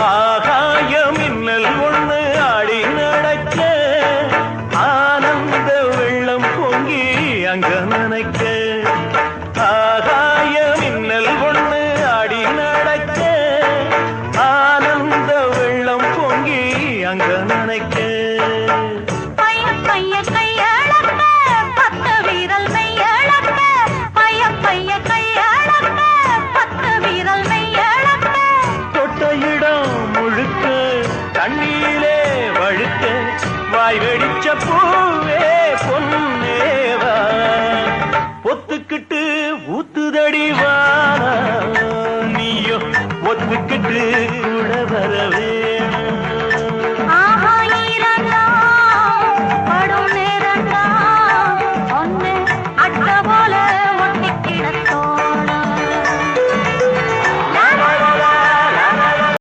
ஆகாய மின்னல் ஒண்ணு ஆடி நடக்க ஆனந்த வெள்ளம் பொங்கி அங்க நனைக்க ஆகாய மின்னல் ஒண்ணு ஆடி நடக்க ஆனந்த வெள்ளம் பொங்கி அங்க நனைக்க கண்ணீலே வழுக்க வாய் வெடிச்ச பூவே பொன்னேவா ஒத்துக்கிட்டு ஊத்துதடி வா நீயோ ஒத்துக்கிட்டு கூட வரவே